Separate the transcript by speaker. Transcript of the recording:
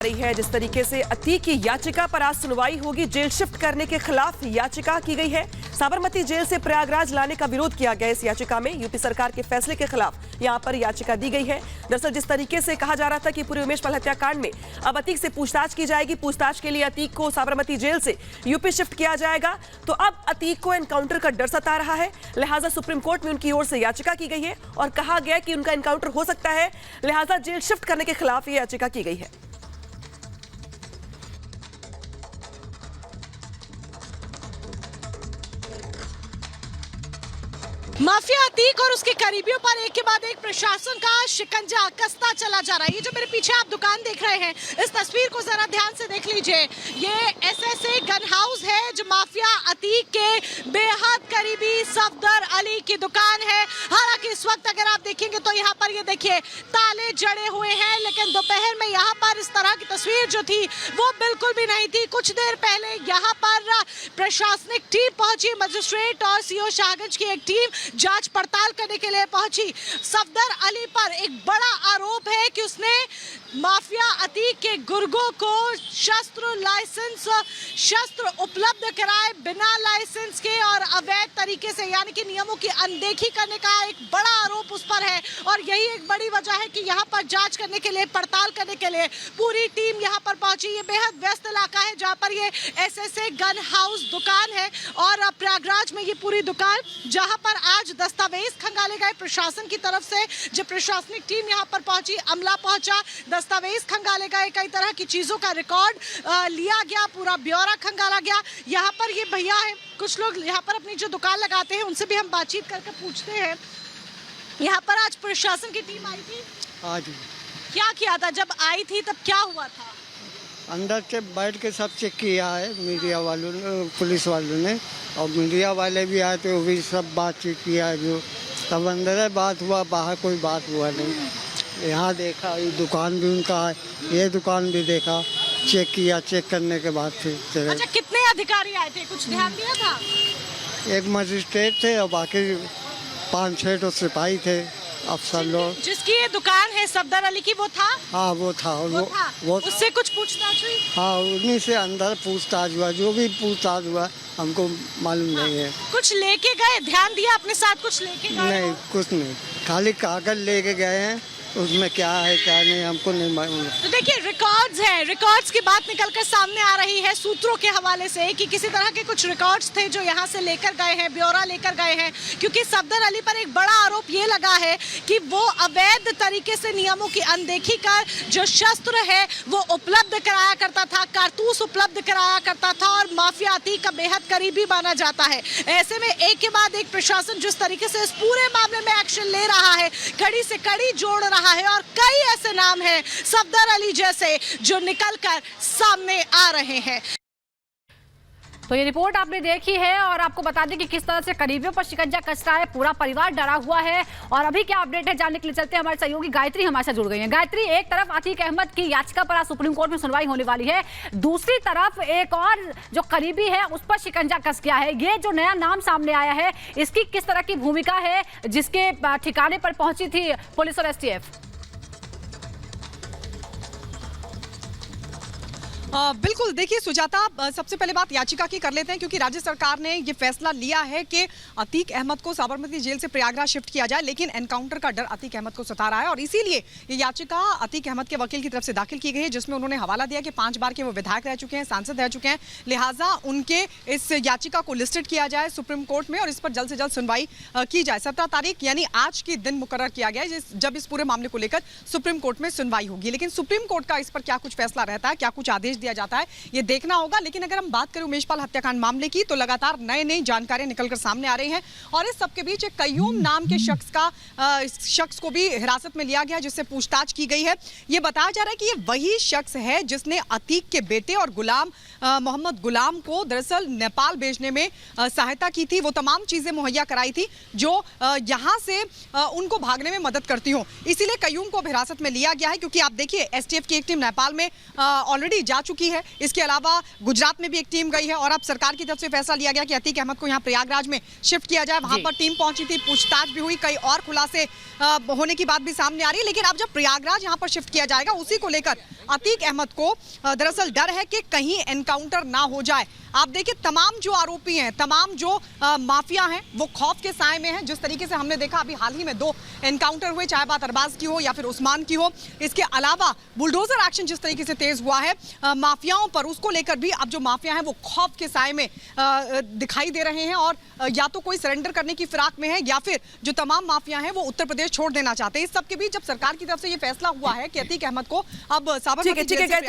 Speaker 1: रही है। जिस तरीके से अतीक की याचिका पर आज सुनवाई होगी, जेल शिफ्ट करने के खिलाफ याचिका की गई है। साबरमती जेल से प्रयागराज लाने का विरोध किया गया। इस याचिका में यूपी सरकार के फैसले के खिलाफ यहां पर याचिका दी गई है। दरअसल जिस तरीके से कहा जा रहा था कि पूरे उमेश पाल हत्याकांड में अब अतीक से पूछताछ की जाएगी, पूछताछ के लिए अतीक को साबरमती जेल से यूपी शिफ्ट किया जाएगा, तो अब अतीक को एनकाउंटर का डर सता रहा है। लिहाजा सुप्रीम कोर्ट में उनकी ओर से याचिका की गई है और कहा गया कि उनका एनकाउंटर हो सकता है। लिहाजा जेल शिफ्ट करने के खिलाफ यह याचिका की गई है।
Speaker 2: माफिया अतीक और उसके करीबियों पर एक के बाद एक प्रशासन का शिकंजा कसता चला जा रहा है। ये जो मेरे पीछे आप दुकान देख रहे हैं, इस तस्वीर को जरा ध्यान से देख लीजिए। ये एसएसए गन हाउस है जो माफिया अतीक के बेहद करीबी सफदर अली की दुकान है। हालांकि इस वक्त अगर आप देखेंगे तो यहाँ पर ये देखिए ताले जड़े हुए हैं, लेकिन दोपहर में यहाँ पर इस तरह की तस्वीर जो थी वो बिल्कुल भी नहीं थी। कुछ देर पहले यहाँ पर प्रशासनिक टीम पहुंची, मजिस्ट्रेट और सीओ शाहगंज की एक टीम जांच पड़ताल करने के लिए पहुंची। सफदर अली पर एक बड़ा आरोप है कि उसने माफिया अतीक के गुर्गों को शस्त्र उपलब्ध कराए बिना लाइसेंस के और अवैध तरीके से, यानी कि नियमों की अनदेखी करने का एक बड़ा आरोप उस पर है। और यही एक बड़ी वजह है कि यहाँ पर जांच करने के लिए, पड़ताल करने के लिए पूरी टीम यहाँ पर पहुंची। ये बेहद व्यस्त इलाका है जहाँ पर ये एसएसए गन हाउस दुकान है और प्रयागराज में ये पूरी दुकान, जहाँ पर आज दस्तावेज खंगाले गए प्रशासन की तरफ से। जब प्रशासनिक टीम यहाँ पर पहुंची, अमला पहुंचा, दस्तावेज खंगाले गए, कई तरह की चीजों का रिकॉर्ड लिया गया, पूरा ब्यौरा खंगाला गया। यहाँ पर ये भैया है, कुछ लोग यहाँ पर अपनी जो दुकान लगाते हैं उनसे भी हम बातचीत करके पूछते हैं। यहाँ पर आज प्रशासन की टीम आई थी,
Speaker 3: आज
Speaker 2: क्या किया था? जब आई थी तब क्या हुआ था?
Speaker 3: अंदर से बैठ के सब चेक किया है मीडिया वालों ने, पुलिस वालों ने, और मीडिया वाले भी आए थे, वो भी सब बातचीत किया है। जो तब अंदर है बात हुआ, बाहर कोई बात हुआ नहीं। यहाँ देखा, ये दुकान भी उनका है, ये दुकान भी देखा, चेक किया, चेक करने के बाद फिर चले।
Speaker 2: अच्छा, कितने अधिकारी आए थे, कुछ ध्यान दिया था?
Speaker 3: एक मजिस्ट्रेट थे और बाकी 5-6 तो सिपाही थे, अफसर लोग।
Speaker 2: जिसकी ये दुकान है सफदर अली की, वो था?
Speaker 3: हाँ वो था। वो
Speaker 2: उससे कुछ पूछताछ हुई?
Speaker 3: हाँ, उन्हीं से अंदर पूछताछ हुआ, जो भी पूछताछ हुआ हमको मालूम नहीं है।
Speaker 2: कुछ लेके गए, ध्यान दिया अपने साथ कुछ लेके गए?
Speaker 3: नहीं, कुछ नहीं, खाली कागज लेके गए हैं, उसमें क्या है क्या नहीं हमको नहीं मालूम।
Speaker 2: तो देखिए रिकॉर्ड्स हैं, रिकॉर्ड्स की बात निकलकर सामने आ रही है सूत्रों के हवाले से कि किसी तरह के कुछ रिकॉर्ड्स थे जो यहाँ से लेकर गए हैं, ब्यौरा लेकर गए हैं। क्योंकि सफदर अली पर एक बड़ा आरोप ये लगा है कि वो अवैध तरीके से नियमों की अनदेखी कर जो शस्त्र है वो उपलब्ध कराया करता था, कारतूस उपलब्ध कराया करता था और माफिया अतीक का बेहद करीबी माना जाता है। ऐसे में एक के बाद एक प्रशासन जिस तरीके से इस पूरे मामले में एक्शन ले रहा है, कड़ी से कड़ी जोड़ रहा है और कई ऐसे नाम हैं सफदर अली जैसे जो निकलकर सामने आ रहे हैं।
Speaker 4: तो ये रिपोर्ट आपने देखी है और आपको बता दें कि किस तरह से करीबियों पर शिकंजा कस रहा है, पूरा परिवार डरा हुआ है। और अभी क्या अपडेट है जानने के लिए चलते हैं, हमारे सहयोगी गायत्री हमारे साथ जुड़ गई हैं। गायत्री, एक तरफ अतीक अहमद की याचिका पर आज सुप्रीम कोर्ट में सुनवाई होने वाली है, दूसरी तरफ एक और जो करीबी है उस पर शिकंजा कस गया है। ये जो नया नाम सामने आया है, इसकी किस तरह की भूमिका है जिसके ठिकाने पर पहुंची थी पुलिस और एसटीएफ?
Speaker 5: बिल्कुल, देखिए सुजाता, सबसे पहले बात याचिका की कर लेते हैं, क्योंकि राज्य सरकार ने ये फैसला लिया है कि अतीक अहमद को साबरमती जेल से प्रयागराज शिफ्ट किया जाए, लेकिन एनकाउंटर का डर अतीक अहमद को सता रहा है और इसीलिए ये याचिका अतीक अहमद के वकील की तरफ से दाखिल की गई है, जिसमें उन्होंने हवाला दिया कि 5 बार के वो विधायक रह चुके हैं, सांसद रह चुके हैं, लिहाजा उनके इस याचिका को लिस्टेड किया जाए सुप्रीम कोर्ट में और इस पर जल्द से जल्द सुनवाई की जाए। 17 तारीख यानी आज की दिन मुकर्रर किया गया है जब इस पूरे मामले को लेकर सुप्रीम कोर्ट में सुनवाई होगी। लेकिन सुप्रीम कोर्ट का इस पर क्या कुछ फैसला रहता है, क्या कुछ आदेश दिया जाता है, ये देखना होगा। लेकिन अगर हम बात करें उमेश पाल हत्याकांड मामले की, तो लगातार नई जानकारियां निकलकर सामने आ रही हैं और इस सबके बीच एक कयूम नाम के शख्स को भी हिरासत में लिया गया, जिससे पूछताछ की गई है। ये बताया जा रहा है कि ये वही शख्स है जिसने अतीक के बेटे और मोहम्मद गुलाम को दरअसल नेपाल भेजने में सहायता की थी, वो तमाम चीजें मुहैया कराई थी जो यहाँ से उनको भागने में मदद करती हो। इसीलिए कयूम को हिरासत में लिया गया है, क्योंकि आप देखिए एसटीएफ की एक टीम नेपाल में ऑलरेडी जा चुकी है। इसके अलावा गुजरात में भी एक टीम गई है और अब सरकार की तरफ से फैसला लिया गया कि अतीक अहमद को यहाँ प्रयागराज में शिफ्ट किया जाए। वहां पर टीम पहुंची थी, पूछताछ भी हुई, कई और खुलासे होने की बात भी सामने आ रही है। लेकिन अब जब प्रयागराज यहाँ पर शिफ्ट किया जाएगा, उसी को लेकर अतीक अहमद को दरअसल डर है कि कहीं एनकाउंटर ना हो जाए। आप देखिए, तमाम जो आरोपी हैं, तमाम जो माफिया हैं, वो खौफ के साए में हैं। जिस तरीके से हमने देखा अभी हाल ही में 2 एनकाउंटर हुए, चाहे बात अरबाज की हो या फिर उस्मान की हो। इसके अलावा बुलडोजर एक्शन जिस तरीके से तेज हुआ है माफियाओं पर, उसको लेकर भी अब जो माफिया हैं वो खौफ के साए में दिखाई दे रहे हैं और या तो कोई सरेंडर करने की फिराक में है या फिर जो तमाम माफिया हैं वो उत्तर प्रदेश छोड़ देना चाहते हैं। इस सबके बीच जब सरकार की तरफ से ये फैसला हुआ है कि अतीक अहमद को अब साबरमती जेल से